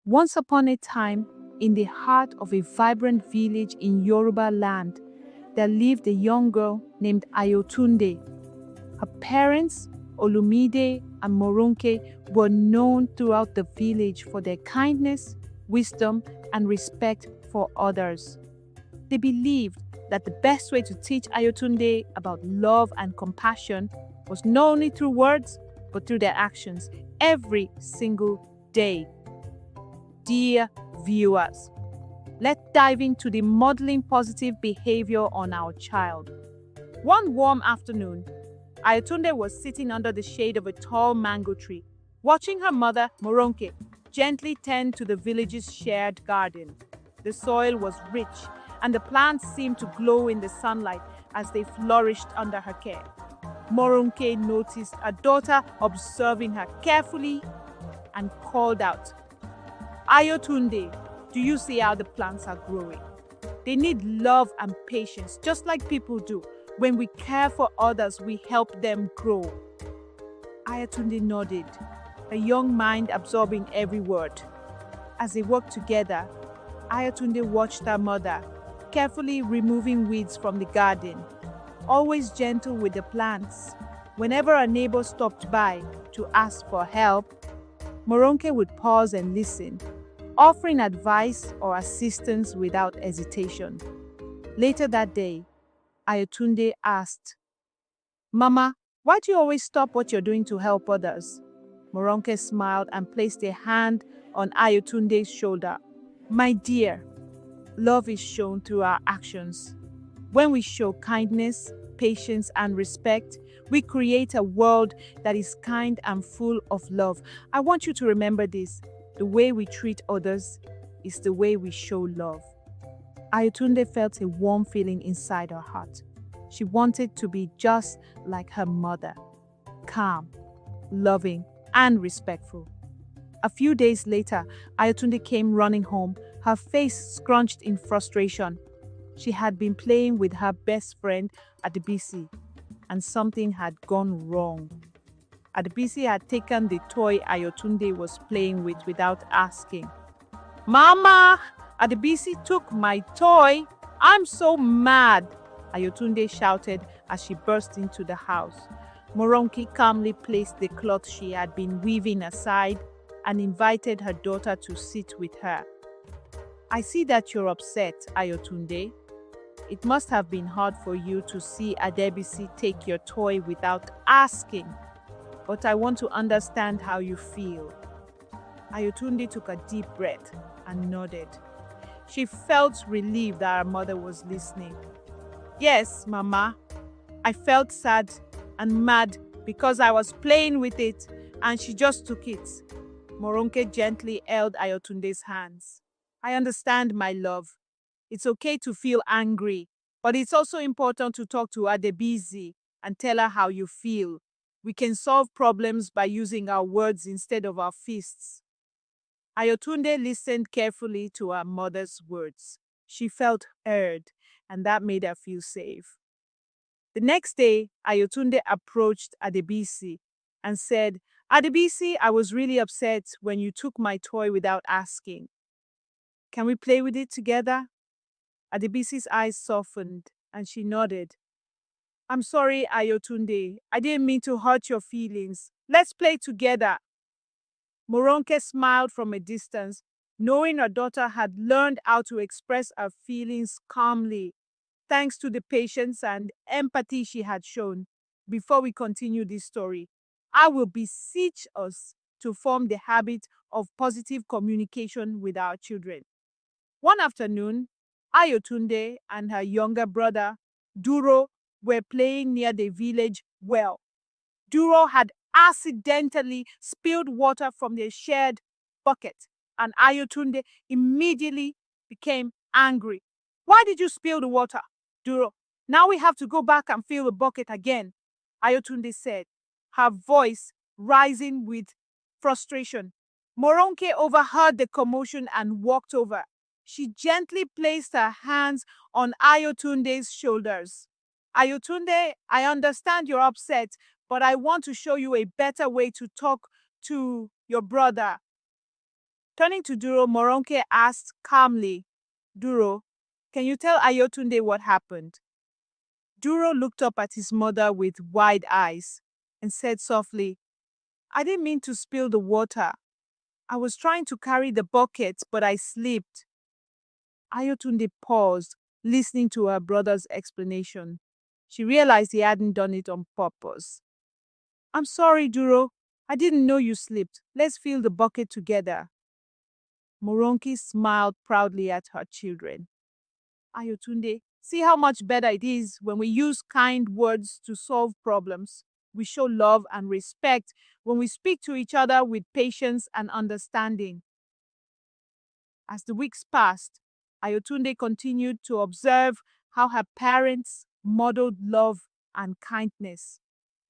Once upon a time, in the heart of a vibrant village in Yoruba land, there lived a young girl named Ayotunde. Her parents, Olumide and Morounke, were known throughout the village for their kindness, wisdom, and respect for others. They believed that the best way to teach Ayotunde about love and compassion was not only through words, but through their actions every single day. Dear viewers, let's dive into the modeling positive behavior on our child. One warm afternoon, Ayotunde was sitting under the shade of a tall mango tree, watching her mother, Morounke, gently tend to the village's shared garden. The soil was rich, and the plants seemed to glow in the sunlight as they flourished under her care. Morounke noticed her daughter observing her carefully and called out, "Ayotunde, do you see how the plants are growing? They need love and patience, just like people do. When we care for others, we help them grow." Ayotunde nodded, her young mind absorbing every word. As they worked together, Ayotunde watched her mother, carefully removing weeds from the garden, always gentle with the plants. Whenever a neighbor stopped by to ask for help, Morounke would pause and listen, offering advice or assistance without hesitation. Later that day, Ayotunde asked, "Mama, why do you always stop what you're doing to help others?" Morounke smiled and placed a hand on Ayotunde's shoulder. "My dear, love is shown through our actions. When we show kindness, patience, and respect, we create a world that is kind and full of love. I want you to remember this. The way we treat others is the way we show love." Ayotunde felt a warm feeling inside her heart. She wanted to be just like her mother, calm, loving, and respectful. A few days later, Ayotunde came running home, her face scrunched in frustration. She had been playing with her best friend, Adebisi, and something had gone wrong. Adebisi had taken the toy Ayotunde was playing with without asking. "Mama, Adebisi took my toy. I'm so mad," Ayotunde shouted as she burst into the house. Morounke calmly placed the cloth she had been weaving aside and invited her daughter to sit with her. "I see that you're upset, Ayotunde. It must have been hard for you to see Adebisi take your toy without asking, but I want to understand how you feel." Ayotunde took a deep breath and nodded. She felt relieved that her mother was listening. "Yes, Mama, I felt sad and mad because I was playing with it and she just took it." Morounke gently held Ayotunde's hands. "I understand, my love. It's okay to feel angry, but it's also important to talk to Adebisi and tell her how you feel. We can solve problems by using our words instead of our fists." Ayotunde listened carefully to her mother's words. She felt heard, and that made her feel safe. The next day, Ayotunde approached Adebisi and said, "Adebisi, I was really upset when you took my toy without asking. Can we play with it together?" Adebisi's eyes softened, and she nodded. "I'm sorry, Ayotunde. I didn't mean to hurt your feelings. Let's play together." Morounke smiled from a distance, knowing her daughter had learned how to express her feelings calmly, thanks to the patience and empathy she had shown. Before we continue this story, I will beseech us to form the habit of positive communication with our children. One afternoon, Ayotunde and her younger brother, Duro, were playing near the village well. Duro had accidentally spilled water from their shared bucket, and Ayotunde immediately became angry. "Why did you spill the water, Duro? Now we have to go back and fill the bucket again," Ayotunde said, her voice rising with frustration. Morounke overheard the commotion and walked over. She gently placed her hands on Ayotunde's shoulders. "Ayotunde, I understand you're upset, but I want to show you a better way to talk to your brother. Turning to Duro, Morounke asked calmly, Duro, can you tell Ayotunde what happened? Duro looked up at his mother with wide eyes and said softly, I didn't mean to spill the water. I was trying to carry the bucket, but I slipped. Ayotunde paused, listening to her brother's explanation. She realized he hadn't done it on purpose. I'm sorry, Duro. I didn't know you slipped. Let's fill the bucket together. Morounke smiled proudly at her children. Ayotunde, see how much better it is when we use kind words to solve problems. We show love and respect when we speak to each other with patience and understanding. As the weeks passed, Ayotunde continued to observe how her parents modeled love and kindness.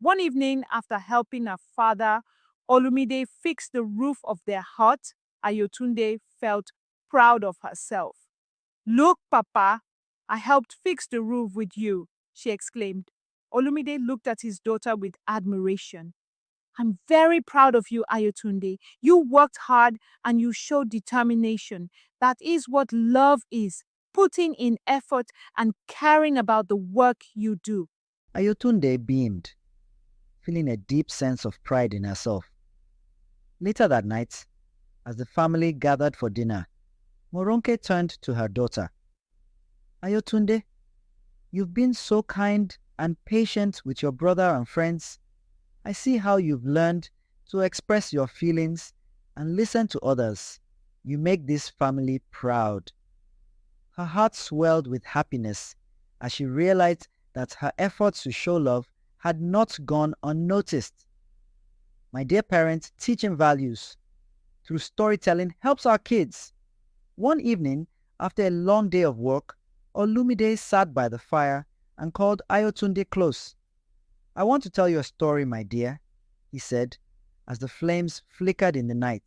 One evening, after helping her father, Olumide fix the roof of their hut, Ayotunde felt proud of herself. Look, Papa, I helped fix the roof with you, she exclaimed. Olumide looked at his daughter with admiration. I'm very proud of you, Ayotunde. You worked hard and you showed determination. That is what love is, putting in effort and caring about the work you do. Ayotunde beamed, feeling a deep sense of pride in herself. Later that night, as the family gathered for dinner, Morounke turned to her daughter. Ayotunde, you've been so kind and patient with your brother and friends. I see how you've learned to express your feelings and listen to others. You make this family proud. Her heart swelled with happiness as she realized that her efforts to show love had not gone unnoticed. My dear parents, teaching values through storytelling helps our kids. One evening, after a long day of work, Olumide sat by the fire and called Ayotunde close. I want to tell you a story, my dear, he said, as the flames flickered in the night.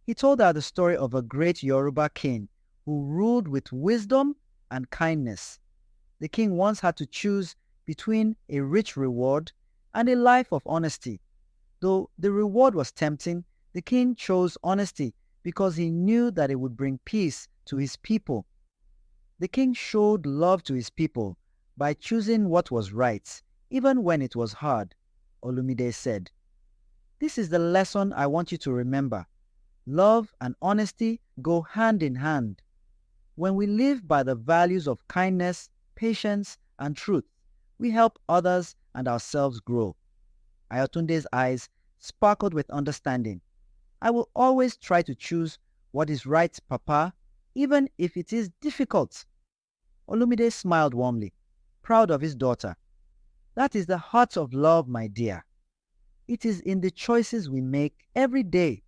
He told her the story of a great Yoruba king who ruled with wisdom and kindness. The king once had to choose between a rich reward and a life of honesty. Though the reward was tempting, the king chose honesty because he knew that it would bring peace to his people. The king showed love to his people by choosing what was right, even when it was hard, Olumide said. This is the lesson I want you to remember. Love and honesty go hand in hand. When we live by the values of kindness, patience, and truth, we help others and ourselves grow. Ayotunde's eyes sparkled with understanding. I will always try to choose what is right, Papa, even if it is difficult. Olumide smiled warmly, proud of his daughter. That is the heart of love, my dear. It is in the choices we make every day.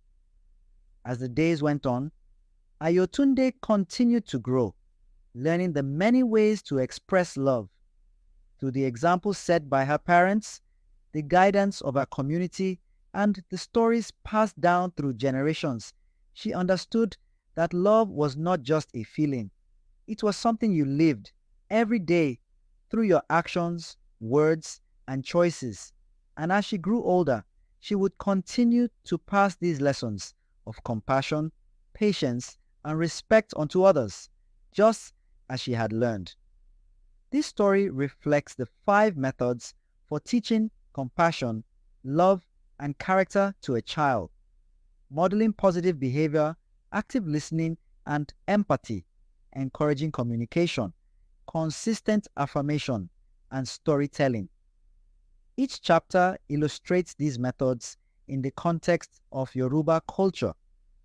As the days went on, Ayotunde continued to grow, learning the many ways to express love. Through the examples set by her parents, the guidance of her community, and the stories passed down through generations, she understood that love was not just a feeling. It was something you lived every day through your actions, words, and choices. And as she grew older, she would continue to pass these lessons of compassion, patience, and respect unto others, just as she had learned. This story reflects the 5 methods for teaching compassion, love, and character to a child: modeling positive behavior, active listening, and empathy, encouraging communication, consistent affirmation, and storytelling. Each chapter illustrates these methods in the context of Yoruba culture,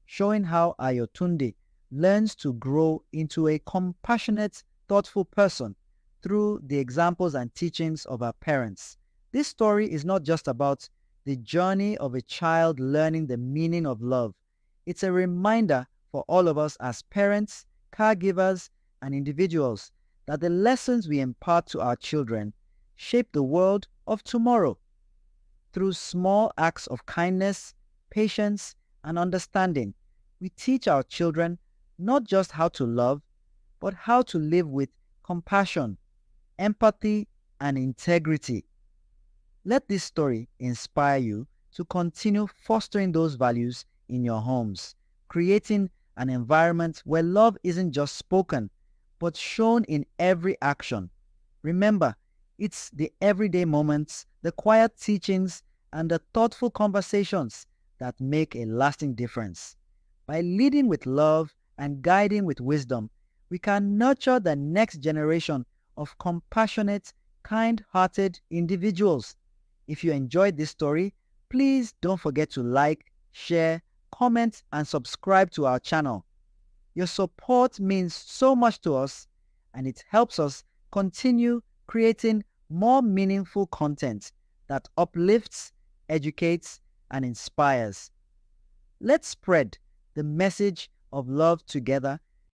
showing how Ayotunde learns to grow into a compassionate, thoughtful person through the examples and teachings of her parents. This story is not just about the journey of a child learning the meaning of love. It's a reminder for all of us as parents, caregivers, and individuals that the lessons we impart to our children shape the world of tomorrow. Through small acts of kindness, patience, and understanding, we teach our children not just how to love, but how to live with compassion, empathy, and integrity. Let this story inspire you to continue fostering those values in your homes. creating an environment where love isn't just spoken, but shown in every action. Remember, it's the everyday moments, the quiet teachings, and the thoughtful conversations that make a lasting difference. By leading with love and guiding with wisdom, we can nurture the next generation of compassionate, kind-hearted individuals. If you enjoyed this story, please don't forget to like, share, comment, and subscribe to our channel. Your support means so much to us, and it helps us continue creating more meaningful content that uplifts, educates, and inspires. Let's spread the message of love together